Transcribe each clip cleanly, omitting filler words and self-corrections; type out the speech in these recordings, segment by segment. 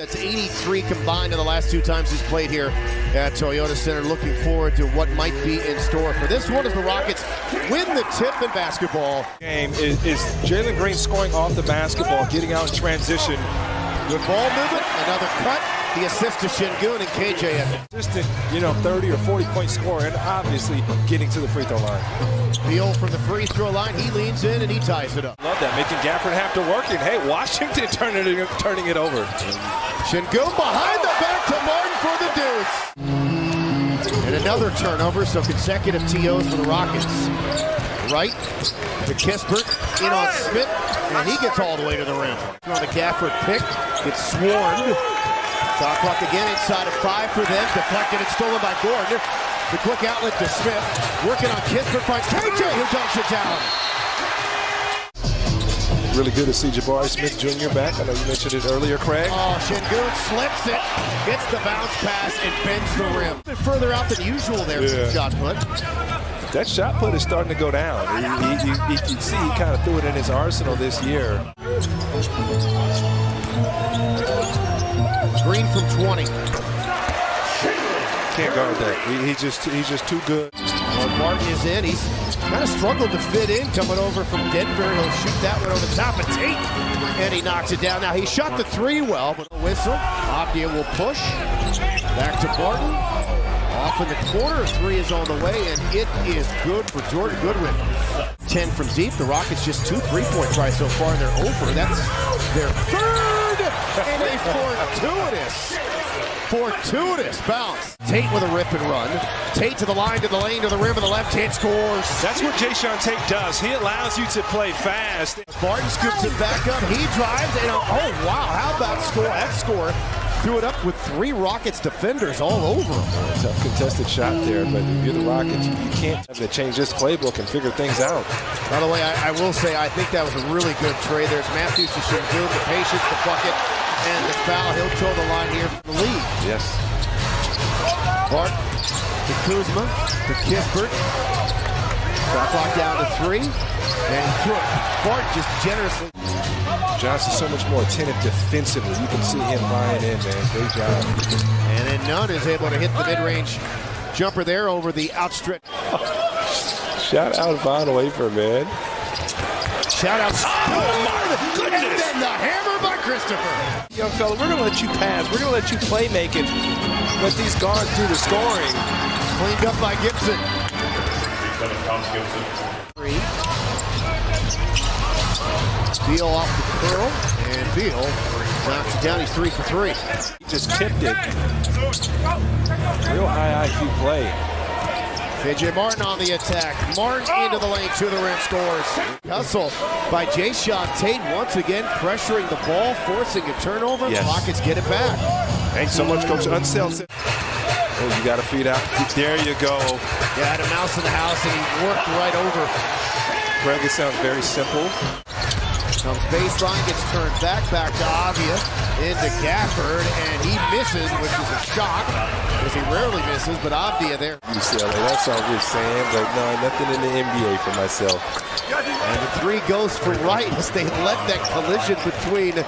That's 83 combined in the last 2 times he's played here at Toyota Center. Looking forward to what might be in store for this one as the Rockets win the tip in basketball. Game is Jalen Green scoring off the basketball, getting out in transition. Good ball movement, another cut. The assist to Şengün and KJ. Consistent, 30 or 40-point scorer, and obviously getting to the free throw line. Beal from the free throw line. He leans in and he ties it up. Love that, making Gafford have to work it. Hey, Washington turning it over. Şengün behind the back to Martin for the deuce. And another turnover, so consecutive TOs for the Rockets. Right to Kispert, in on Smith, and he gets all the way to the rim. On the Gafford pick, gets swarmed. Shot clock again inside of 5 for them. Deflected and stolen by Gordon. The quick outlet to Smith. Working on Kispert, finds KJ who dunks it down. Really good to see Jabari Smith Jr. back. I know you mentioned it earlier, Craig. Oh, Şengün slips it, gets the bounce pass, and bends the rim. A bit further out than usual there for the shot put. That shot put is starting to go down. You can see he kind of threw it in his arsenal this year. Green from 20. Can't guard that. He's just too good. Well, Martin is in. He's kind of struggled to fit in coming over from Denver. He'll shoot that one over the top of Tate. And he knocks it down. Now, he shot the 3 well, but a whistle. Avdija will push. Back to Barton. Off in the corner. 3 is on the way, and it is good for Jordan Goodwin. 10 from deep. The Rockets just 2 3-point tries so far, and they're over. That's their 3rd, and a fortuitous bounce. Tate with a rip and run. Tate to the line, to the lane, to the rim of the left hand, scores. That's what Jae'Sean Tate does. He allows you to play fast. Barton scoops it back up. He drives, and oh wow, how about score? That score threw it up with 3 Rockets defenders all over him. Tough contested shot there, but if you're the Rockets, you can't have to change this playbook and figure things out. By the way, I will say I think that was a really good trade. There's Matthews to Şengün, the patience, the bucket, and the foul. He'll toe the line here for the lead. Yes. Bart to Kuzma, to Kispert. Shot clock down to 3, and he threw it. Bart just generously. Johnson's so much more attentive defensively. You can see him lying in, man. Great job. And then Nunn is able to hit the mid-range jumper there over the outstretched. Shout out Von Wafer, man. Shout out. Oh, my goodness. And then the hammer by Christopher. Young fella, we're going to let you pass. We're going to let you play making. Let these guards do the scoring. Cleaned up by Gibson. 3. Beal off the curl, and Beal knocks it down. He's 3 for 3. He just tipped it. Real high IQ play. KJ Martin on the attack. Martin into the lane, to the rim, scores. Hustle by Jae'Sean Tate once again pressuring the ball, forcing a turnover. Yes. Rockets get it back. Thanks so much, Coach Unseld. Oh, you got to feed out. There you go. Yeah, had a mouse in the house, and he worked right over. Craig, it sounds very simple. Comes baseline, gets turned back to Avdija, into Gafford, and he misses, which is a shock, because he rarely misses, but Avdija there. UCLA, that's all we're saying, but no, nothing in the NBA for myself. And the 3 goes for Wright as they let that collision between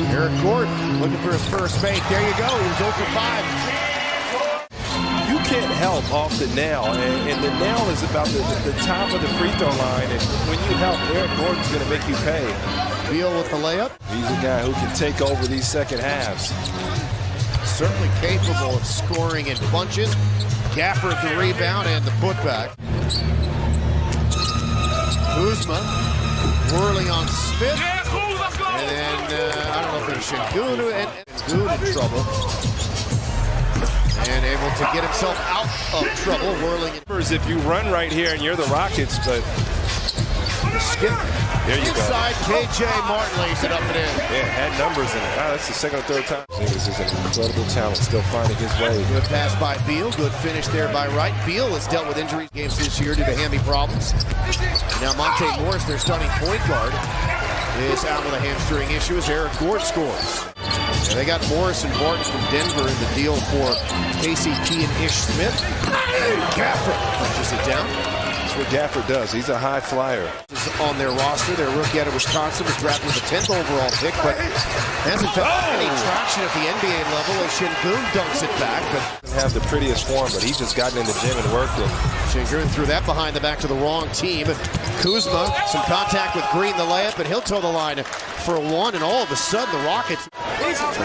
Eric Gordon looking for his first make. There you go, he was 0 for 5. You can't help off the nail, and the nail is about the top of the free throw line, and when you help, Eric Gordon's going to make you pay. Beal with the layup. He's a guy who can take over these second halves. Certainly capable of scoring in bunches. Gafford the rebound and the putback. Kuzma whirling on Smith. And then, I don't know if it's Şengün and Good in trouble. And able to get himself out of trouble, whirling. If you run right here and you're the Rockets, but Skip. There you go. Inside, KJ Martin lays it up and in. Yeah, had numbers in it. Wow, that's the second or third time. This is an incredible talent, still finding his way. Good pass by Beal. Good finish there by Wright. Beal has dealt with injury games this year due to hammy problems. Now Monte Morris, their starting point guard, is out with a hamstring issue as Eric Gordon scores. And they got Morris and Barton from Denver in the deal for KCP and Ish Smith. And Gafford punches it down. That's what Gafford does. He's a high flyer. On their roster, their rookie out of Wisconsin was drafted with the 10th overall pick, but hasn't found any traction at the NBA level as Şengün dunks it back. But Doesn't have the prettiest form, but he's just gotten in the gym and worked it. Şengün threw that behind the back to the wrong team. Kuzma, some contact with Green, the layup, and he'll toe the line for a one, and all of a sudden the Rockets,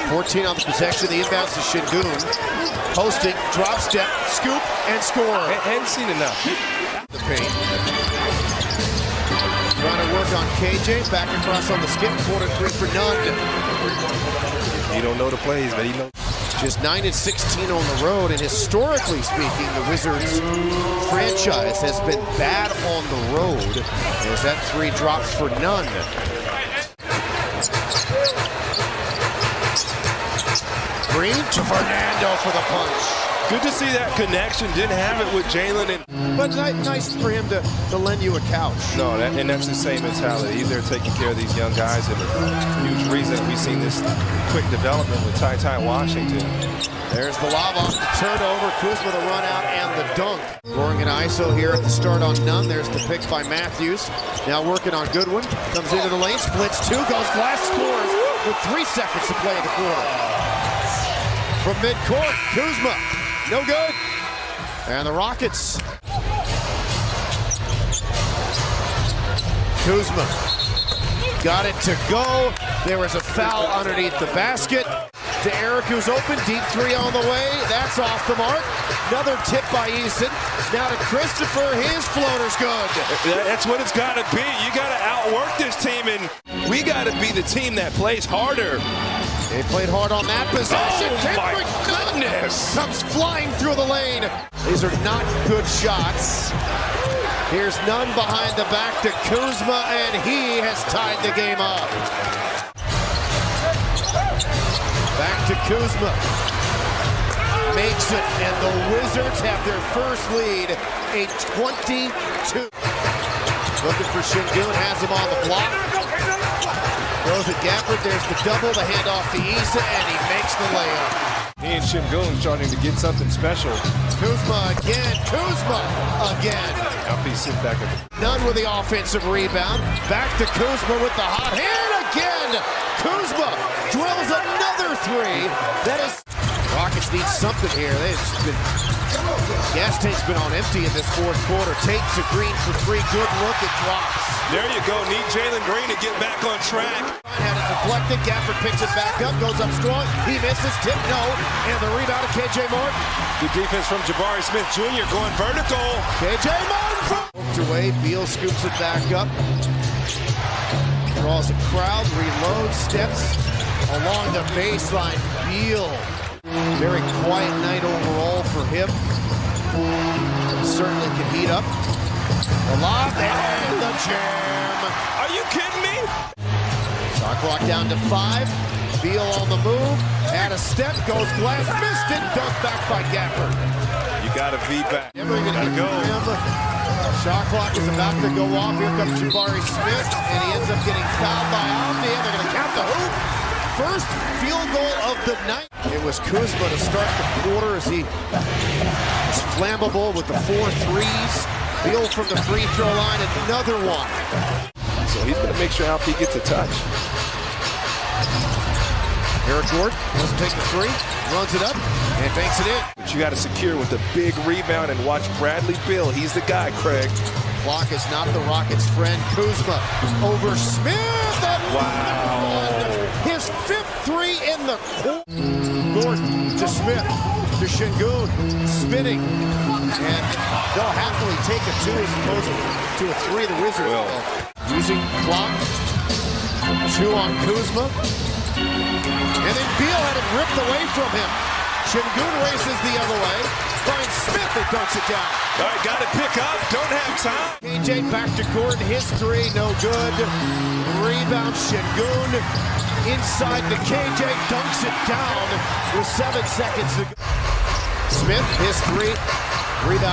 14 on the possession, the inbounds to Şengün. Posting, drop step, scoop, and score. Hadn't seen enough. The paint. Trying to work on KJ, back across on the skip, corner three for Nunn. He don't know the plays, but he knows. Just 9-16 on the road, and historically speaking, the Wizards franchise has been bad on the road as that three drops for Nunn. Green to Fernando for the punch. Good to see that connection. Didn't have it with Jalen. But nice for him to lend you a couch. No, and that's the same mentality. He's there taking care of these young guys, and a huge reason we've seen this quick development with Ty Washington. There's the lob off the turnover. Kuzma the run out and the dunk. Scoring an ISO here at the start on Nunn. There's the pick by Matthews. Now working on Goodwin. Comes into the lane, splits two, goes glass, scores with 3 seconds to play in the quarter. From midcourt, Kuzma. No good. And the Rockets. Kuzma got it to go. There was a foul underneath the basket. To Eric, who's open. Deep three on the way. That's off the mark. Another tip by Eason. Now to Christopher. His floater's good. That's what it's got to be. You got to outwork this team, and we got to be the team that plays harder. They played hard on that possession. Oh, my goodness. Comes flying through the lane. These are not good shots. Here's Nunn behind the back to Kuzma, and he has tied the game up. Back to Kuzma. Makes it, and the Wizards have their first lead, a 22. Looking for Şengün, has him on the block. Throws at Gafford, there's the double, the handoff to Issa, and he makes the layup. He and Şengün starting to get something special. Kuzma again, Now he's sitting back at Nunn with the offensive rebound. Back to Kuzma with the hot hand again. Kuzma drills another three. That is, Rockets need something here. Gas tank's been on empty in this fourth quarter. Tate to Green for three. Good look, it drops. There you go. Need Jalen Green to get back on track. Had it deflected. Gafford picks it back up. Goes up strong. He misses. Tip no. And the rebound to KJ Martin. Good defense from Jabari Smith Jr. going vertical. KJ Martin from away. Beal scoops it back up. Draws a crowd. Reloads. Steps along the baseline. Beal. Very quiet night overall for him. Certainly can heat up. The lob and the jam. Are you kidding me? Shot clock down to 5. Beal on the move. Add a step. Goes glass. Missed it. Dunked back by Gafford. You got to feed back. Never even hit go. him. Shot clock is about to go off. Here comes Jabari Smith. And he ends up getting fouled by Omni. And they're going to count the hoop. First field goal of the night. It was Kuzma to start the quarter as he is flammable with the 4 threes. Beal from the free throw line, another one. So he's going to make sure Alfie gets a touch. Eric Gordon doesn't take the three, runs it up, and banks it in. But you got to secure with a big rebound and watch Bradley Beal. He's the guy, Craig. Clock is not the Rockets' friend. Kuzma over Smith. Wow. His 5th three in the quarter. Gordon to Smith to Şengün, spinning. And they'll happily take a 2 as opposed to a 3. The Wizards will. Using clock. 2 on Kuzma. And then Beal had it ripped away from him. Şengün races the other way. Finds Smith and dunks it down. All right, got to pick up. Don't have time. KJ back to Gordon. His 3, no good. Rebound, Şengün. Inside the KJ, dunks it down with 7 seconds to go. Smith, his 3. Rebound.